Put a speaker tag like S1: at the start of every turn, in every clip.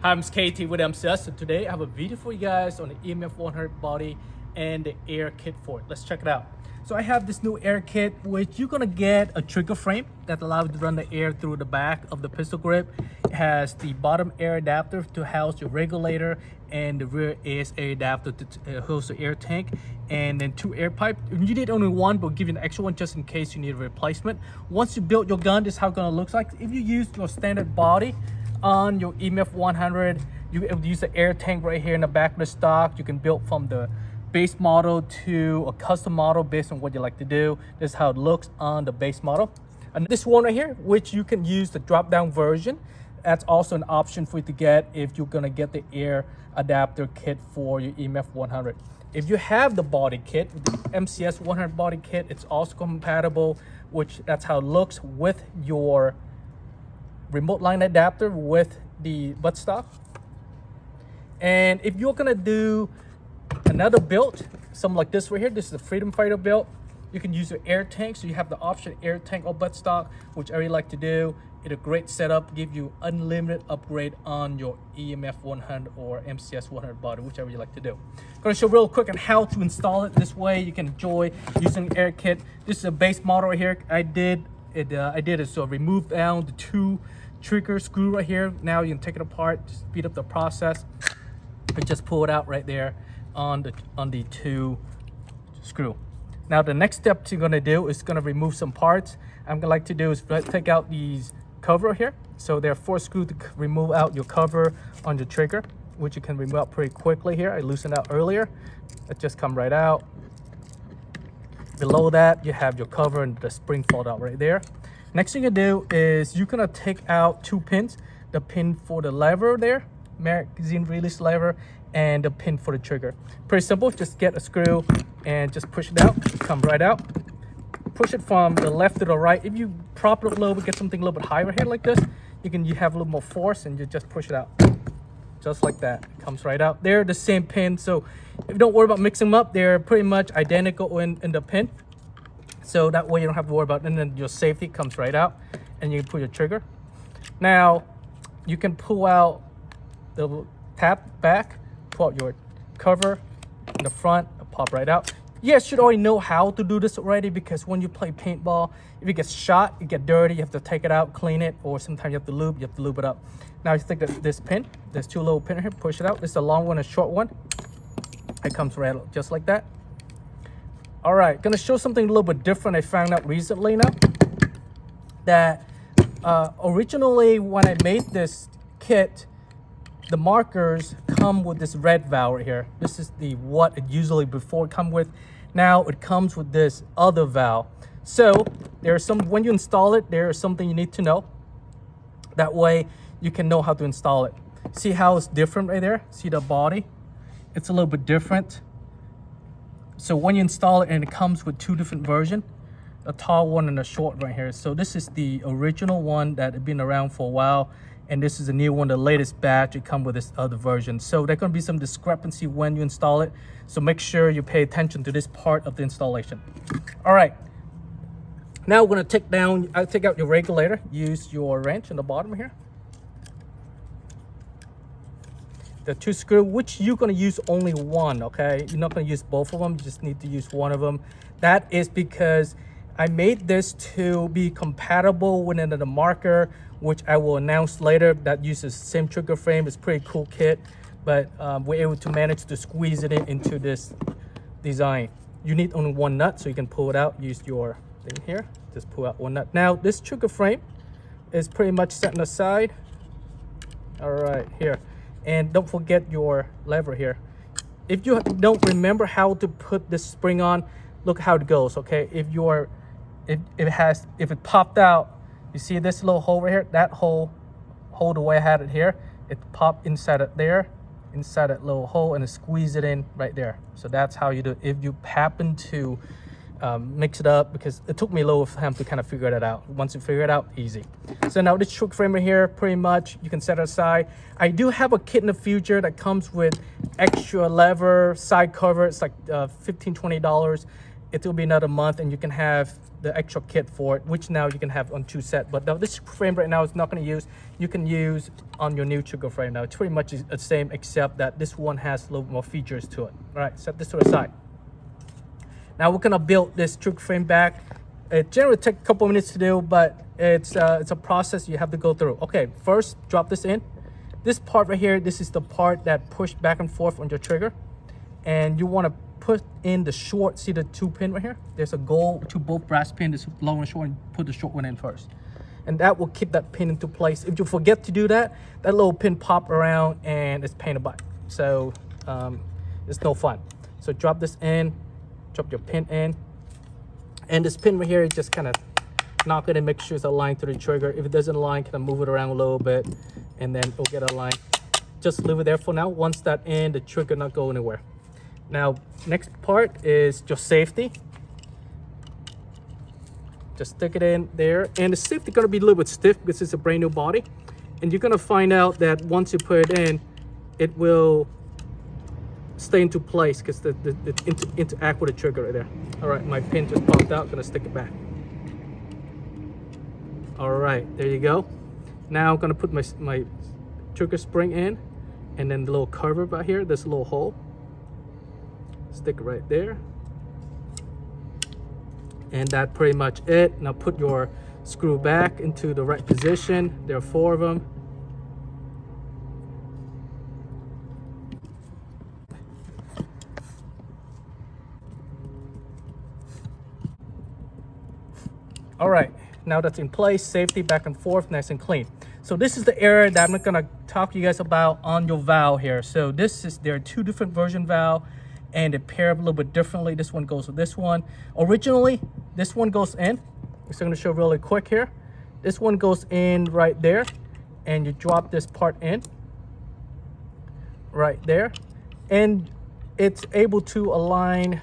S1: Hi, I'm KT with MCS. So today I have a video for you guys on the EMF100 body and the air kit for it. Let's check it out. So I have this new air kit, which you're gonna get a trigger frame that allows you to run the air through the back of the pistol grip. It has the bottom air adapter to house your regulator, and the rear is air adapter to host the air tank, and then 2 air pipe. You need only one, but we'll give you an extra one just in case you need a replacement. Once you build your gun, this is how it's gonna look like. If you use your standard body on your EMF100, you're able to use the air tank right here in the back of the stock. You can build from the base model to a custom model based on what you like to do. This is how it looks on the base model. And this one right here, which you can use the drop down version, that's also an option for you to get if you're gonna get the air adapter kit for your EMF100. If you have the body kit, the MCS100 body kit, it's also compatible, which that's how it looks with your remote line adapter with the buttstock. And if you're gonna do another build, something like this right here, this is the Freedom Fighter build, you can use your air tank. So you have the option air tank or buttstock, whichever you like to do. It's a great setup, give you unlimited upgrade on your EMF100 or MCS100 body, whichever you like to do. I'm gonna show real quick on how to install it. This way you can enjoy using the air kit. This is a base model right here. I did it so remove down the 2 trigger screw right here. Now you can take it apart to speed up the process, and just pull it out right there on the 2 screw. Now the next step you're gonna do is gonna remove some parts. I'm gonna like to do is take out these cover here. So there are 4 screws to remove out your cover on the trigger, which you can remove out pretty quickly here. I loosened out earlier. It just come right out. Below that you have your cover and the spring fold out right there. Next thing you do is you're gonna take out 2 pins, the pin for the lever there, magazine release lever, and the pin for the trigger. Pretty simple, just get a screw and just push it out, it comes right out. Push it from the left to the right. If you prop it a little bit, get something a little bit higher here like this, you have a little more force and you just push it out. Just like that, it comes right out. They're the same pin, so if you don't worry about mixing them up, they're pretty much identical in the pin. So that way you don't have to worry about it, and then your safety comes right out and you can pull your trigger. Now you can pull out the tap back, pull out your cover in the front, pop right out. You guys should already know how to do this already, because when you play paintball, if it gets shot, it gets dirty, you have to take it out, clean it, or sometimes you have to lube it up. Now you take this pin, there's 2 little pins here, push it out. This is a long one, a short one. It comes right out just like that. All right, gonna show something a little bit different I found out recently now. That originally when I made this kit, the markers come with this red valve right here. This is what it usually before come with. Now it comes with this other valve. So there's when you install it, there is something you need to know. That way you can know how to install it. See how it's different right there? See the body? It's a little bit different. So when you install it, and it comes with 2 different versions, a tall one and a short right here. So this is the original one that had been around for a while, and this is the new one, the latest batch. It comes with this other version. So there's gonna be some discrepancy when you install it. So make sure you pay attention to this part of the installation. All right. Now we're gonna I'll take out your regulator. Use your wrench on the bottom here. The 2 screw, which you're gonna use only one, okay? You're not gonna use both of them, you just need to use one of them. That is because I made this to be compatible with another marker, which I will announce later, that uses the same trigger frame. It's a pretty cool kit, but we're able to manage to squeeze it into this design. You need only 1 nut, so you can pull it out, use your thing here, just pull out 1 nut. Now this trigger frame is pretty much set aside. All right, here. And don't forget your lever here. If you don't remember how to put this spring on, look how it goes, okay? If it popped out, you see this little hole right here? That hole, the way I had it here, it popped inside it there, inside that little hole, and it squeeze it in right there. So that's how you do it. If you happen to mix it up, because it took me a little time to kind of figure that out. Once you figure it out, easy. So now this trigger frame right here, pretty much you can set it aside. I do have a kit in the future that comes with extra lever, side cover. It's like $15–20. it will be another month and you can have the extra kit for it, which now you can have on 2 sets. But now this frame right now is not going to use, you can use on your new trigger frame. Now it's pretty much the same, except that this one has a little more features to it. All right, set this to the side. Now we're going to build this trigger frame back. It generally takes a couple minutes to do, but it's a process you have to go through. Okay, first drop this in. This part right here, this is the part that push back and forth on your trigger, and you want to put in the short, see the 2 pin right here? There's a gold to both brass pin, this long and short, and put the short one in first. And that will keep that pin into place. If you forget to do that, that little pin pop around and it's pain in the butt. So it's no fun. So drop this in, drop your pin in. And this pin right here, just kind of knock it and make sure it's aligned to the trigger. If it doesn't align, kind of move it around a little bit and then it'll get aligned. Just leave it there for now. Once that's in, the trigger not go anywhere. Now, next part is your safety. Just stick it in there. And the safety is going to be a little bit stiff because it's a brand new body. And you're going to find out that once you put it in, it will stay into place because it interact with the trigger right there. All right, my pin just popped out. Going to stick it back. All right, there you go. Now I'm going to put my trigger spring in. And then the little cover right here, this little hole. Stick it right there. And that's pretty much it. Now put your screw back into the right position. There are 4 of them. All right, now that's in place, safety back and forth, nice and clean. So this is the area that I'm gonna talk to you guys about on your valve here. So there are 2 different version valve, and they pair up a little bit differently. This one goes with this one. Originally, this one goes in. I'm going to show really quick here. This one goes in right there, and you drop this part in right there, and it's able to align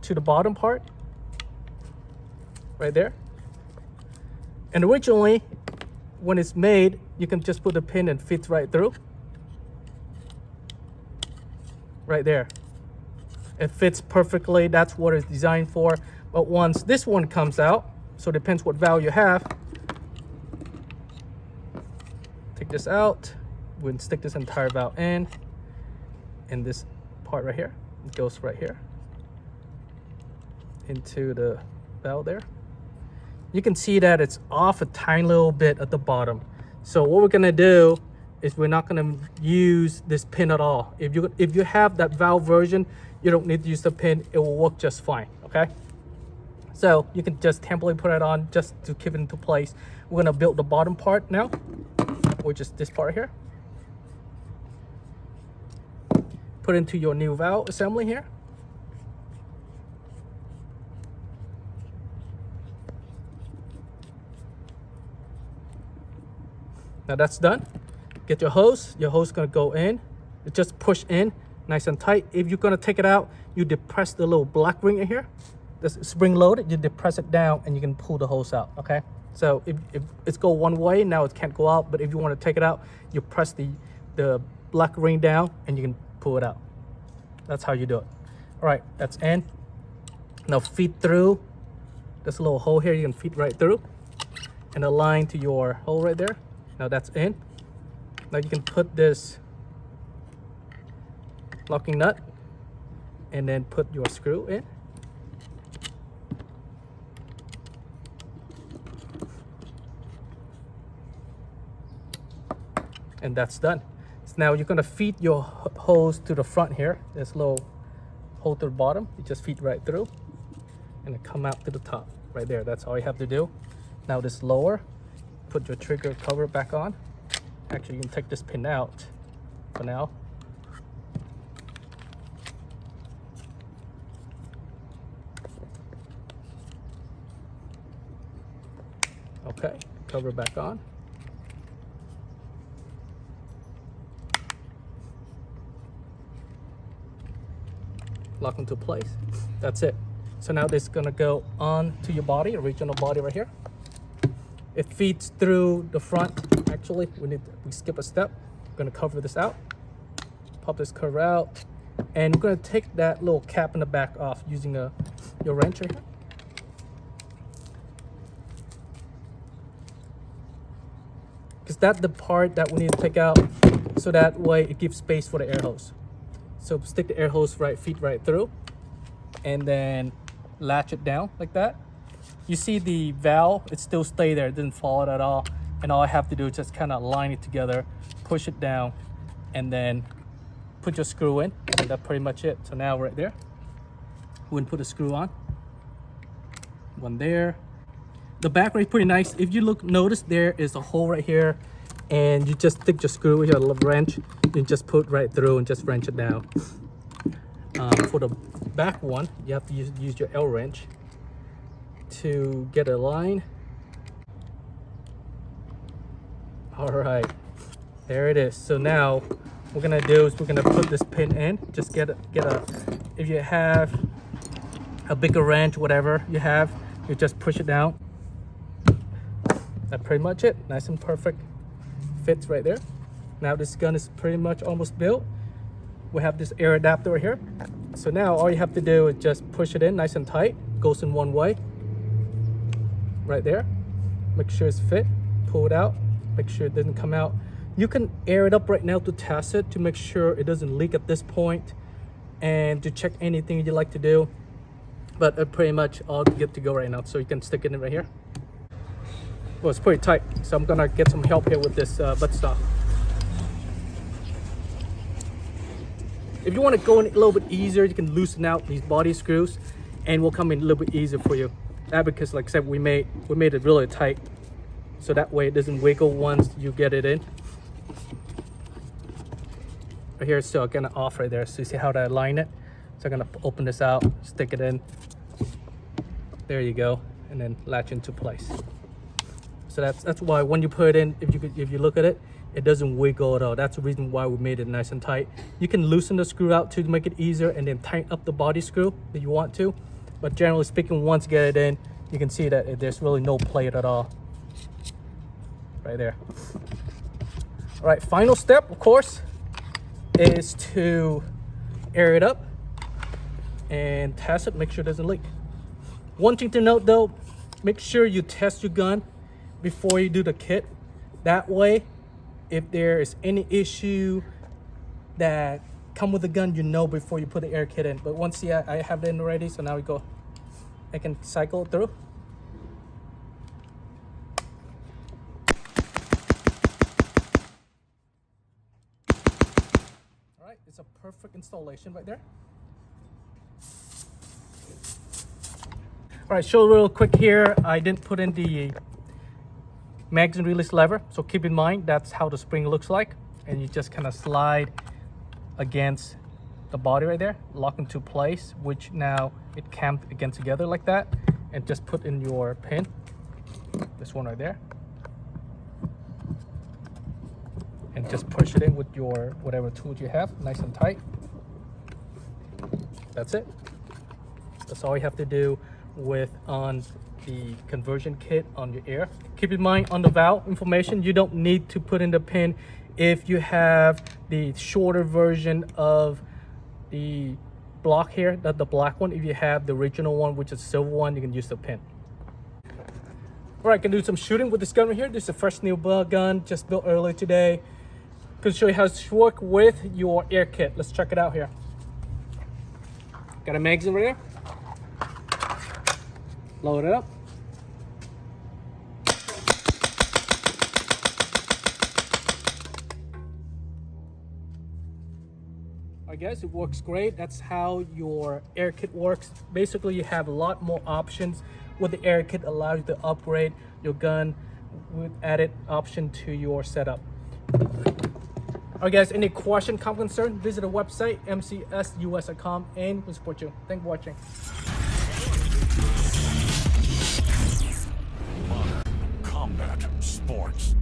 S1: to the bottom part right there. And originally, when it's made, you can just put the pin and fit right through. Right there, it fits perfectly. That's what it's designed for. But once this one comes out, so it depends what valve you have, take this out, we can stick this entire valve in, and this part right here, it goes right here into the valve there. You can see that it's off a tiny little bit at the bottom. So what we're gonna do is we're not going to use this pin at all. If you have that valve version, you don't need to use the pin. It will work just fine, okay? So you can just temporarily put it on just to keep it into place. We're going to build the bottom part now, which is this part here. Put into your new valve assembly here. Now that's done. Get your hose. Your hose is going to go in. Just push in nice and tight. If you're going to take it out, you depress the little black ring in here. This spring loaded. You depress it down and you can pull the hose out. Okay. So if it's go one way, now it can't go out. But if you want to take it out, you press the black ring down and you can pull it out. That's how you do it. All right. That's in. Now feed through this little hole here. You can feed right through and align to your hole right there. Now that's in. Now you can put this locking nut and then put your screw in. And that's done. So now you're going to feed your hose to the front here. There's a little hole to the bottom. You just feed right through and it come out to the top right there. That's all you have to do. Now this lower, put your trigger cover back on. Actually, you can take this pin out for now. Okay, cover back on. Lock into place. That's it. So now this is gonna go on to your body, original body right here. It feeds through the front. Actually, we skip a step. We're gonna cover this out. Pop this cover out. And we're gonna take that little cap in the back off using your wrench right here. Because that's the part that we need to take out, so that way it gives space for the air hose. So stick the air hose feet right through, and then latch it down like that. You see the valve, it still stay there, it didn't fall out at all. And all I have to do is just kind of line it together, push it down, and then put your screw in, and that's pretty much it. So now right there, we're gonna put a screw on. One there. The back right is pretty nice. If you notice there is a hole right here, and you just stick your screw with your wrench, you just put right through and just wrench it down. For the back one, you have to use your L wrench to get a line. All right, there it is. So now what we're gonna do is we're gonna put this pin in. Just get a, if you have a bigger wrench, whatever you have, you just push it down. That's pretty much it. Nice and perfect. Fits right there. Now this gun is pretty much almost built. We have this air adapter right here. So now all you have to do is just push it in nice and tight. Goes in one way. Right there. Make sure it's fit. Pull it out. Make sure it doesn't come out. You can air it up right now to test it, to make sure it doesn't leak at this point, and to check anything you like to do. But pretty much all good to go right now. So you can stick it in right here. Well, it's pretty tight, so I'm gonna get some help here with this buttstock. If you want to go in a little bit easier, you can loosen out these body screws, and will come in a little bit easier for you. That because, like I said, we made it really tight, so that way it doesn't wiggle once you get it in. Right here, it's still kind of off right there. So you see how I line it? So I'm gonna open this out, stick it in. There you go, and then latch into place. So that's why when you put it in, if you look at it, it doesn't wiggle at all. That's the reason why we made it nice and tight. You can loosen the screw out to make it easier, and then tighten up the body screw if you want to. But generally speaking, once you get it in, you can see that there's really no plate at all. Right there. All right, final step, of course, is to air it up and test it, make sure it doesn't leak. One thing to note though, make sure you test your gun before you do the kit. That way, if there is any issue that come with the gun, you know before you put the air kit in. But once I have it in already, so now we go, I can cycle it through. All right, it's a perfect installation right there. All right, show real quick here. I didn't put in the magazine release lever, so keep in mind that's how the spring looks like, and you just kind of slide against the body right there, lock into place, which now it camped again together like that, and just put in your pin, this one right there, and just push it in with your whatever tools you have, nice and tight. That's it. That's all you have to do with on the conversion kit on your air. Keep in mind on the valve information, you don't need to put in the pin if you have the shorter version of the block here, the black one. If you have the original one, which is the silver one, you can use the pin. All right, can do some shooting with this gun right here. This is the first new gun, just built earlier today. Gonna show you how to work with your air kit. Let's check it out here. Got a magazine right here. Load it up. Alright guys, it works great. That's how your air kit works. Basically, you have a lot more options with the air kit. Allows you to upgrade your gun with added option to your setup. Alright guys, any question, comment, concern, visit the website MCS100.com, and we'll support you. Thanks for watching.
S2: Combat sports.